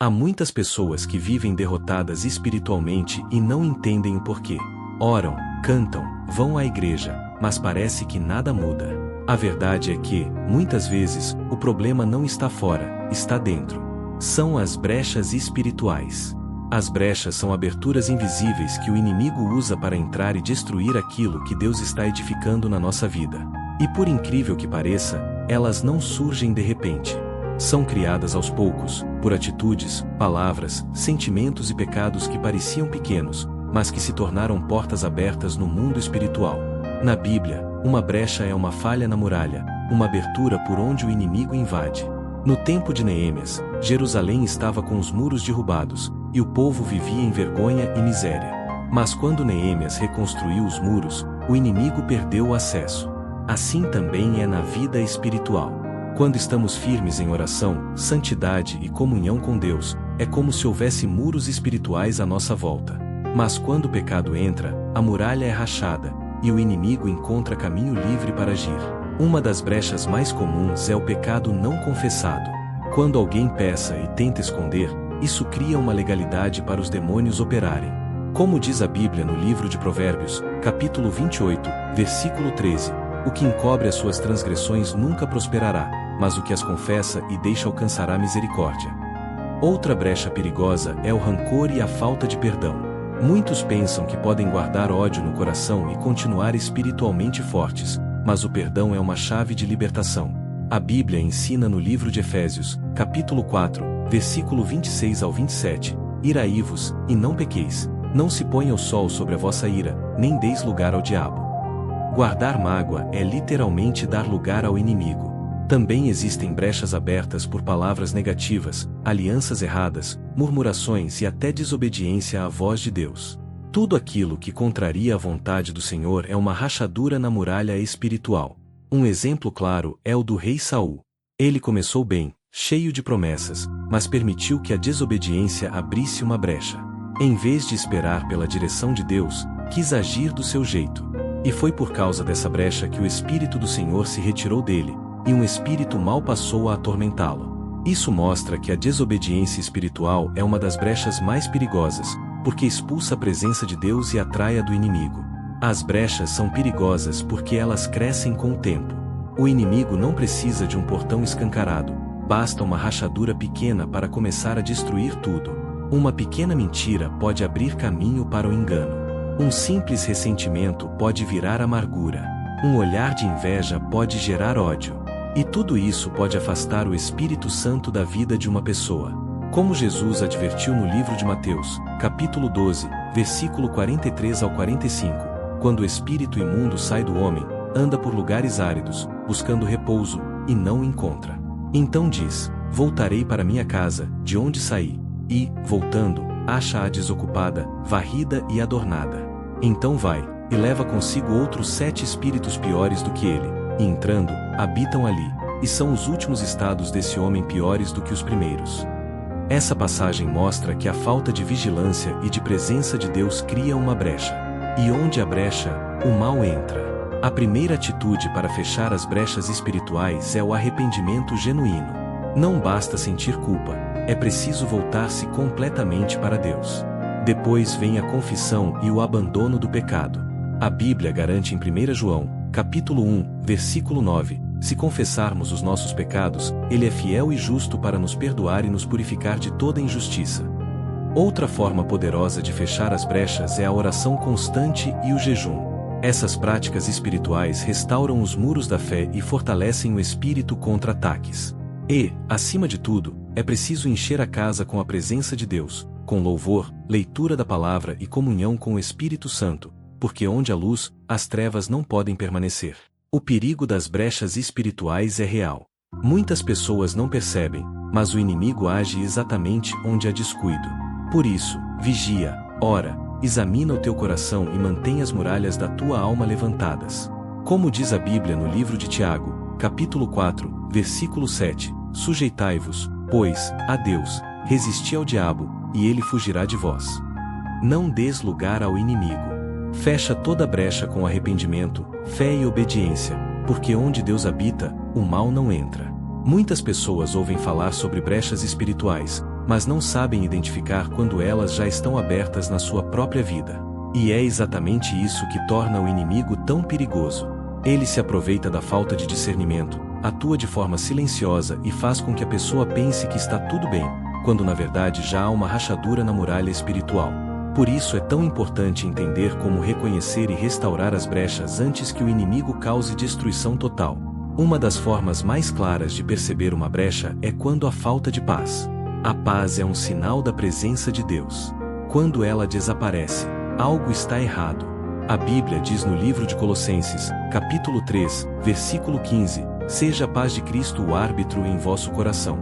Há muitas pessoas que vivem derrotadas espiritualmente e não entendem o porquê. Oram, cantam, vão à igreja, mas parece que nada muda. A verdade é que, muitas vezes, o problema não está fora, está dentro. São as brechas espirituais. As brechas são aberturas invisíveis que o inimigo usa para entrar e destruir aquilo que Deus está edificando na nossa vida. E por incrível que pareça, elas não surgem de repente. São criadas aos poucos, por atitudes, palavras, sentimentos e pecados que pareciam pequenos, mas que se tornaram portas abertas no mundo espiritual. Na Bíblia, uma brecha é uma falha na muralha, uma abertura por onde o inimigo invade. No tempo de Neemias, Jerusalém estava com os muros derrubados, e o povo vivia em vergonha e miséria. Mas quando Neemias reconstruiu os muros, o inimigo perdeu o acesso. Assim também é na vida espiritual. Quando estamos firmes em oração, santidade e comunhão com Deus, é como se houvesse muros espirituais à nossa volta. Mas quando o pecado entra, a muralha é rachada, e o inimigo encontra caminho livre para agir. Uma das brechas mais comuns é o pecado não confessado. Quando alguém peca e tenta esconder, isso cria uma legalidade para os demônios operarem. Como diz a Bíblia no livro de Provérbios, capítulo 28, versículo 13, o que encobre as suas transgressões nunca prosperará, mas o que as confessa e deixa alcançará misericórdia. Outra brecha perigosa é o rancor e a falta de perdão. Muitos pensam que podem guardar ódio no coração e continuar espiritualmente fortes, mas o perdão é uma chave de libertação. A Bíblia ensina no livro de Efésios, capítulo 4, versículo 26 ao 27, Iraí-vos, e não pequeis, não se ponha o sol sobre a vossa ira, nem deis lugar ao diabo. Guardar mágoa é literalmente dar lugar ao inimigo. Também existem brechas abertas por palavras negativas, alianças erradas, murmurações e até desobediência à voz de Deus. Tudo aquilo que contraria a vontade do Senhor é uma rachadura na muralha espiritual. Um exemplo claro é o do rei Saul. Ele começou bem, cheio de promessas, mas permitiu que a desobediência abrisse uma brecha. Em vez de esperar pela direção de Deus, quis agir do seu jeito. E foi por causa dessa brecha que o Espírito do Senhor se retirou dele, e um espírito mau passou a atormentá-lo. Isso mostra que a desobediência espiritual é uma das brechas mais perigosas, porque expulsa a presença de Deus e atrai a do inimigo. As brechas são perigosas porque elas crescem com o tempo. O inimigo não precisa de um portão escancarado, basta uma rachadura pequena para começar a destruir tudo. Uma pequena mentira pode abrir caminho para o engano. Um simples ressentimento pode virar amargura. Um olhar de inveja pode gerar ódio. E tudo isso pode afastar o Espírito Santo da vida de uma pessoa. Como Jesus advertiu no livro de Mateus, capítulo 12, versículo 43 ao 45, quando o espírito imundo sai do homem, anda por lugares áridos, buscando repouso, e não o encontra. Então diz: voltarei para minha casa, de onde saí. E, voltando, acha-a desocupada, varrida e adornada. Então vai, e leva consigo outros 7 espíritos piores do que ele, e entrando, habitam ali, e são os últimos estados desse homem piores do que os primeiros. Essa passagem mostra que a falta de vigilância e de presença de Deus cria uma brecha. E onde há brecha, o mal entra. A primeira atitude para fechar as brechas espirituais é o arrependimento genuíno. Não basta sentir culpa, é preciso voltar-se completamente para Deus. Depois vem a confissão e o abandono do pecado. A Bíblia garante em 1 João, capítulo 1, versículo 9, se confessarmos os nossos pecados, Ele é fiel e justo para nos perdoar e nos purificar de toda injustiça. Outra forma poderosa de fechar as brechas é a oração constante e o jejum. Essas práticas espirituais restauram os muros da fé e fortalecem o espírito contra ataques. E, acima de tudo, é preciso encher a casa com a presença de Deus, com louvor, leitura da palavra e comunhão com o Espírito Santo, porque onde há luz, as trevas não podem permanecer. O perigo das brechas espirituais é real. Muitas pessoas não percebem, mas o inimigo age exatamente onde há descuido. Por isso, vigia, ora, examina o teu coração e mantém as muralhas da tua alma levantadas. Como diz a Bíblia no livro de Tiago, capítulo 4, versículo 7, sujeitai-vos, pois, a Deus, resisti ao diabo, e ele fugirá de vós. Não dês lugar ao inimigo. Fecha toda brecha com arrependimento, fé e obediência, porque onde Deus habita, o mal não entra. Muitas pessoas ouvem falar sobre brechas espirituais, mas não sabem identificar quando elas já estão abertas na sua própria vida. E é exatamente isso que torna o inimigo tão perigoso. Ele se aproveita da falta de discernimento, atua de forma silenciosa e faz com que a pessoa pense que está tudo bem, quando na verdade já há uma rachadura na muralha espiritual. Por isso é tão importante entender como reconhecer e restaurar as brechas antes que o inimigo cause destruição total. Uma das formas mais claras de perceber uma brecha é quando há falta de paz. A paz é um sinal da presença de Deus. Quando ela desaparece, algo está errado. A Bíblia diz no livro de Colossenses, capítulo 3, versículo 15, seja a paz de Cristo o árbitro em vosso coração.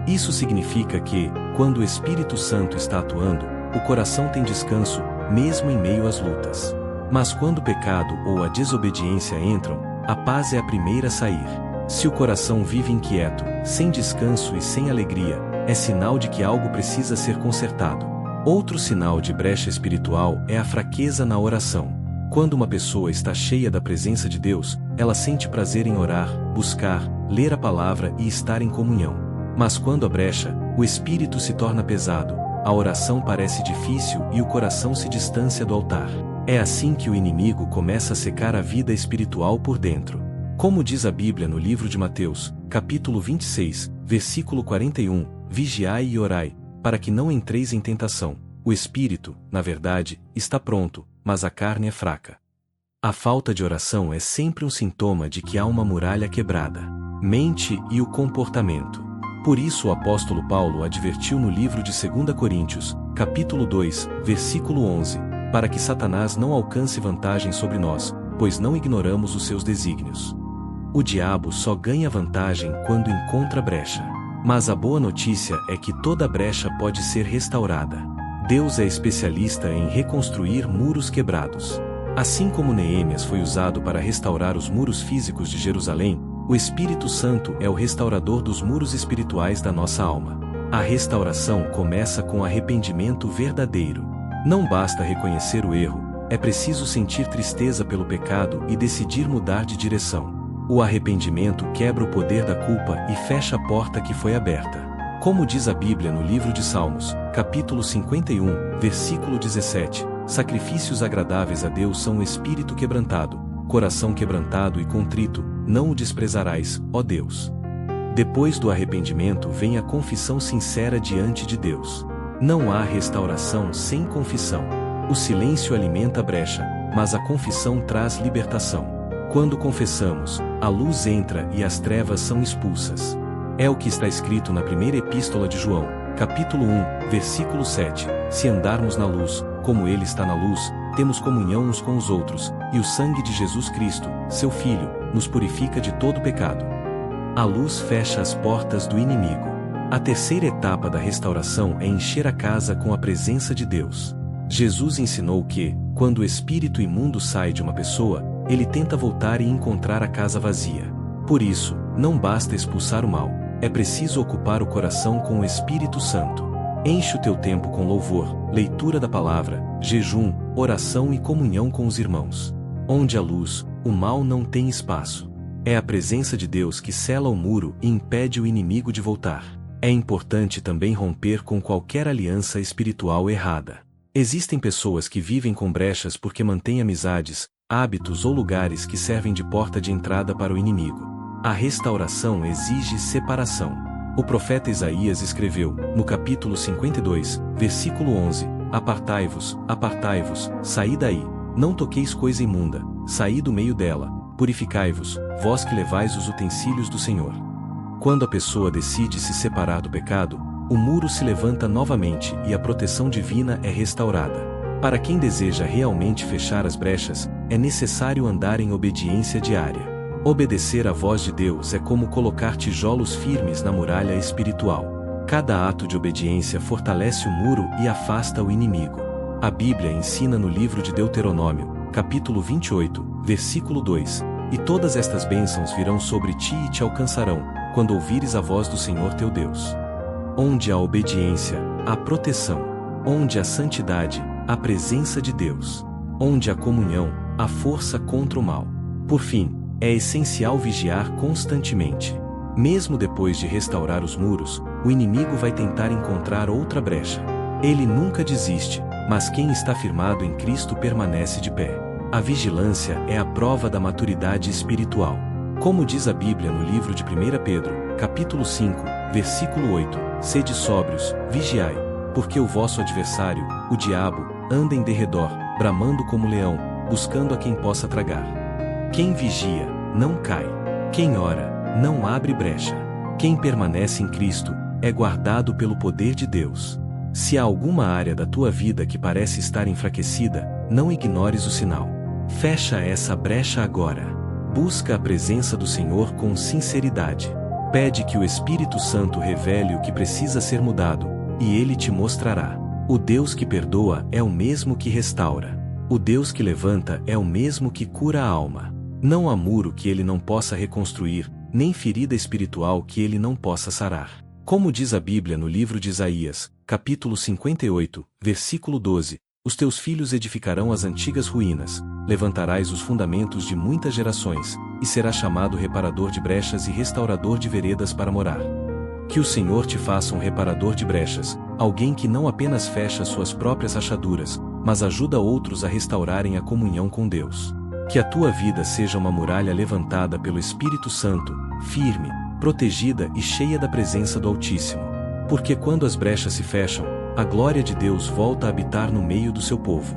Isso significa que, quando o Espírito Santo está atuando, o coração tem descanso, mesmo em meio às lutas. Mas quando o pecado ou a desobediência entram, a paz é a primeira a sair. Se o coração vive inquieto, sem descanso e sem alegria, é sinal de que algo precisa ser consertado. Outro sinal de brecha espiritual é a fraqueza na oração. Quando uma pessoa está cheia da presença de Deus, ela sente prazer em orar, buscar, ler a palavra e estar em comunhão. Mas quando há brecha, o espírito se torna pesado, a oração parece difícil e o coração se distancia do altar. É assim que o inimigo começa a secar a vida espiritual por dentro. Como diz a Bíblia no livro de Mateus, capítulo 26, versículo 41, vigiai e orai, para que não entreis em tentação. O espírito, na verdade, está pronto, mas a carne é fraca. A falta de oração é sempre um sintoma de que há uma muralha quebrada. Mente e o comportamento. Por isso o apóstolo Paulo advertiu no livro de 2 Coríntios, capítulo 2, versículo 11, para que Satanás não alcance vantagem sobre nós, pois não ignoramos os seus desígnios. O diabo só ganha vantagem quando encontra brecha. Mas a boa notícia é que toda brecha pode ser restaurada. Deus é especialista em reconstruir muros quebrados. Assim como Neemias foi usado para restaurar os muros físicos de Jerusalém, o Espírito Santo é o restaurador dos muros espirituais da nossa alma. A restauração começa com arrependimento verdadeiro. Não basta reconhecer o erro, é preciso sentir tristeza pelo pecado e decidir mudar de direção. O arrependimento quebra o poder da culpa e fecha a porta que foi aberta. Como diz a Bíblia no livro de Salmos, capítulo 51, versículo 17, sacrifícios agradáveis a Deus são o espírito quebrantado, coração quebrantado e contrito, não o desprezarás, ó Deus. Depois do arrependimento vem a confissão sincera diante de Deus. Não há restauração sem confissão. O silêncio alimenta a brecha, mas a confissão traz libertação. Quando confessamos, a luz entra e as trevas são expulsas. É o que está escrito na primeira epístola de João, capítulo 1, versículo 7. Se andarmos na luz, como Ele está na luz, temos comunhão uns com os outros, e o sangue de Jesus Cristo, seu Filho, nos purifica de todo pecado. A luz fecha as portas do inimigo. A terceira etapa da restauração é encher a casa com a presença de Deus. Jesus ensinou que, quando o espírito imundo sai de uma pessoa, ele tenta voltar e encontrar a casa vazia. Por isso, não basta expulsar o mal, é preciso ocupar o coração com o Espírito Santo. Enche o teu tempo com louvor, leitura da palavra, jejum, oração e comunhão com os irmãos. Onde há luz, o mal não tem espaço. É a presença de Deus que sela o muro e impede o inimigo de voltar. É importante também romper com qualquer aliança espiritual errada. Existem pessoas que vivem com brechas porque mantêm amizades, hábitos ou lugares que servem de porta de entrada para o inimigo. A restauração exige separação. O profeta Isaías escreveu, no capítulo 52, versículo 11, Apartai-vos, saí daí, não toqueis coisa imunda, saí do meio dela, purificai-vos, vós que levais os utensílios do Senhor. Quando a pessoa decide se separar do pecado, o muro se levanta novamente e a proteção divina é restaurada. Para quem deseja realmente fechar as brechas, é necessário andar em obediência diária. Obedecer à voz de Deus é como colocar tijolos firmes na muralha espiritual. Cada ato de obediência fortalece o muro e afasta o inimigo. A Bíblia ensina no livro de Deuteronômio, capítulo 28, versículo 2, e todas estas bênçãos virão sobre ti e te alcançarão, quando ouvires a voz do Senhor teu Deus. Onde há obediência, há proteção. Onde há santidade, há presença de Deus. Onde há comunhão, há força contra o mal. Por fim, é essencial vigiar constantemente. Mesmo depois de restaurar os muros, o inimigo vai tentar encontrar outra brecha. Ele nunca desiste, mas quem está firmado em Cristo permanece de pé. A vigilância é a prova da maturidade espiritual. Como diz a Bíblia no livro de 1 Pedro, capítulo 5, versículo 8, sede sóbrios, vigiai, porque o vosso adversário, o diabo, anda em derredor, bramando como leão, buscando a quem possa tragar. Quem vigia, não cai. Quem ora, não abre brecha. Quem permanece em Cristo, é guardado pelo poder de Deus. Se há alguma área da tua vida que parece estar enfraquecida, não ignores o sinal. Fecha essa brecha agora. Busca a presença do Senhor com sinceridade. Pede que o Espírito Santo revele o que precisa ser mudado, e Ele te mostrará. O Deus que perdoa é o mesmo que restaura. O Deus que levanta é o mesmo que cura a alma. Não há muro que Ele não possa reconstruir, nem ferida espiritual que Ele não possa sarar. Como diz a Bíblia no livro de Isaías, capítulo 58, versículo 12, os teus filhos edificarão as antigas ruínas, levantarás os fundamentos de muitas gerações, e serás chamado reparador de brechas e restaurador de veredas para morar. Que o Senhor te faça um reparador de brechas, alguém que não apenas fecha suas próprias rachaduras, mas ajuda outros a restaurarem a comunhão com Deus. Que a tua vida seja uma muralha levantada pelo Espírito Santo, firme, protegida e cheia da presença do Altíssimo. Porque quando as brechas se fecham, a glória de Deus volta a habitar no meio do seu povo.